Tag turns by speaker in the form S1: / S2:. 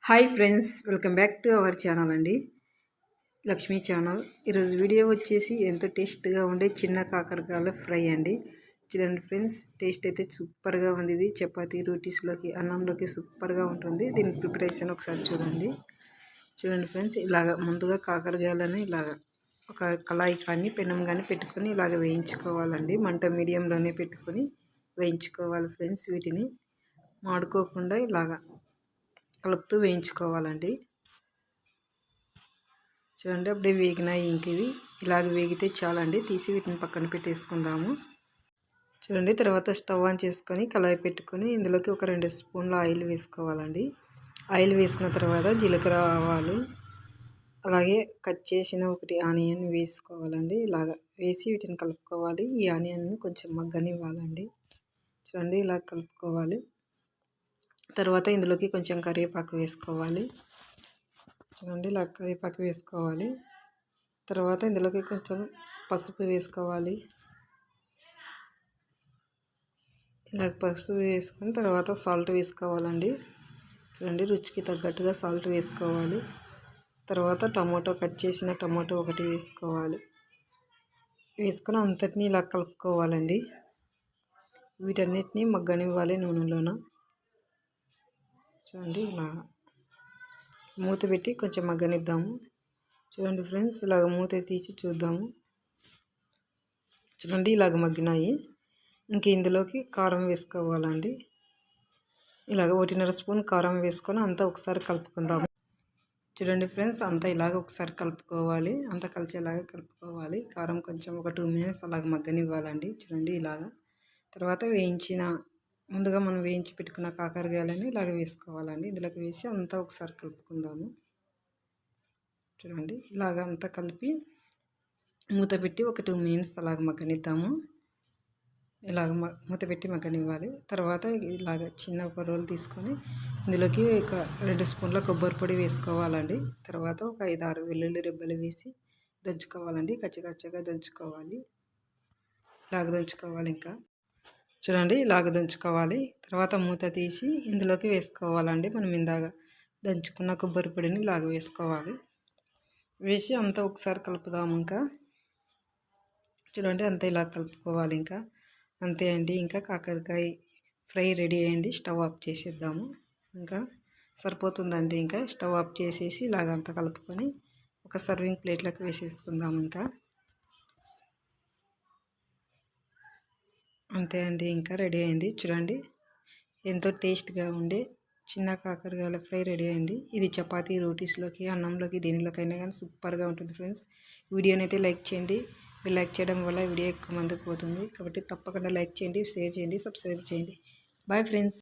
S1: Hi friends, welcome back to our channel అండి, Lakshmi channel. ఈరోజు video వచ్చేసి ఎంతో టేస్ట్గా ఉండే చిన్న కాకరకాయల ఫ్రై అండి. చూడండి ఫ్రెండ్స్, టేస్ట్ అయితే సూపర్గా ఉంది. ఇది చపాతీ రోటీస్లోకి అన్నంలోకి సూపర్గా ఉంటుంది. దీని ప్రిపరేషన్ ఒకసారి చూడండి ఫ్రెండ్స్. ఇలాగ ముందుగా కాకరకాయలని ఇలాగ ఒక కళాయి కానీ పెనం కానీ పెట్టుకొని ఇలాగ వేయించుకోవాలండి. మంట మీడియంలోనే పెట్టుకొని వేయించుకోవాలి ఫ్రెండ్స్. వీటిని మాడుకోకుండా ఇలాగ కలుపుతూ వేయించుకోవాలండి. చూడండి, అప్పుడే వేగినాయి. ఇవి ఇలాగ వేగితే చాలండి. తీసి వీటిని పక్కన పెట్టేసుకుందాము. చూడండి, తర్వాత స్టవ్ ఆన్ చేసుకొని కళాయి పెట్టుకొని ఇందులోకి ఒక 2 స్పూన్ల ఆయిల్ వేసుకోవాలండి. ఆయిల్ వేసుకున్న తర్వాత జీలకర్ర, ఆవాలు, అలాగే కట్ చేసిన 1 ఆనియన్ వేసుకోవాలండి. ఇలాగ వేసి వీటిని కలుపుకోవాలి. ఈ ఆనియన్ని కొంచెం మగ్గనివ్వాలండి. చూడండి, ఇలా కలుపుకోవాలి. తర్వాత ఇందులోకి కొంచెం కరివేపాకు వేసుకోవాలి. చూడండి, ఇలా కరివేపాకు వేసుకోవాలి. తర్వాత ఇందులోకి కొంచెం పసుపు వేసుకోవాలి. ఇలా పసుపు వేసుకొని తర్వాత సాల్ట్ వేసుకోవాలండి. చూడండి, రుచికి తగ్గట్టుగా సాల్ట్ వేసుకోవాలి. తర్వాత టమాటో, కట్ చేసిన టమాటో 1 వేసుకోవాలి. వేసుకొని అంతటినీ ఇలా కలుపుకోవాలండి. వీటన్నిటిని మగ్గనివ్వాలి నూనెలోన. చూడండి, ఇలా మూత పెట్టి కొంచెం మగ్గనిద్దాము. చూడండి ఫ్రెండ్స్, ఇలాగ మూత తీసి చూద్దాము. చూడండి, ఇలాగ మగ్గినాయి. ఇంక ఇందులోకి కారం వేసుకోవాలండి. ఇలాగ 1.5 స్పూన్ కారం వేసుకొని అంతా ఒకసారి కలుపుకుందాము. చూడండి ఫ్రెండ్స్, అంతా ఇలాగ ఒకసారి కలుపుకోవాలి. అంతా కలిసేలాగా కలుపుకోవాలి. కారం కొంచెం ఒక 2 మినిట్స్ అలాగ మగ్గనివ్వాలండి. చూడండి, ఇలాగ తర్వాత ముందుగా మనం వేయించి పెట్టుకున్న కాకరకాయలని ఇలాగ వేసుకోవాలండి. ఇందులోకి వేసి అంతా ఒకసారి కలుపుకుందాము. చూడండి, ఇలాగ అంతా కలిపి మూత పెట్టి ఒక 2 మినిట్స్ అలాగ మగ్గనిద్దాము. ఇలాగ మూత పెట్టి మగ్గనివ్వాలి. తర్వాత ఇలాగ చిన్న ఒక రోల్ తీసుకొని ఇందులోకి ఒక 2 స్పూన్ల కొబ్బరి పొడి వేసుకోవాలండి. తర్వాత ఒక 5-6 వెల్లుల్లి రెబ్బలు వేసి దంచుకోవాలండి. కచ్చగా దంచుకోవాలి. ఇలాగ దంచుకోవాలి. ఇంకా చూడండి, ఇలాగ దంచుకోవాలి. తర్వాత మూత తీసి ఇందులోకి వేసుకోవాలండి. మనం ఇందాక దంచుకున్న కొబ్బరి పొడిని ఇలాగ వేసుకోవాలి. వేసి అంతా ఒకసారి కలుపుదాము. ఇంకా చూడండి, అంతా ఇలా కలుపుకోవాలి. ఇంకా అంతే అండి. ఇంకా కాకరకాయ ఫ్రై రెడీ అయింది. స్టవ్ ఆఫ్ చేసేద్దాము. ఇంకా సరిపోతుందండి. ఇంకా స్టవ్ ఆఫ్ చేసేసి ఇలాగ అంతా కలుపుకొని ఒక సర్వింగ్ ప్లేట్లోకి వేసేసుకుందాము. ఇంకా అంతే అండి. ఇంకా రెడీ అయింది. చూడండి, ఎంతో టేస్ట్గా ఉండే చిన్న కాకరకాయల ఫ్రై రెడీ అయింది. ఇది చపాతీ, రోటీస్లోకి, అన్నంలోకి, దేనిలోకైనా కానీ సూపర్గా ఉంటుంది ఫ్రెండ్స్. వీడియోని అయితే లైక్ చేయండి. మీరు లైక్ చేయడం వల్ల వీడియో ఎక్కువ మందికి పోతుంది. కాబట్టి తప్పకుండా లైక్ చేయండి, షేర్ చేయండి, సబ్స్క్రైబ్ చేయండి. Bye friends.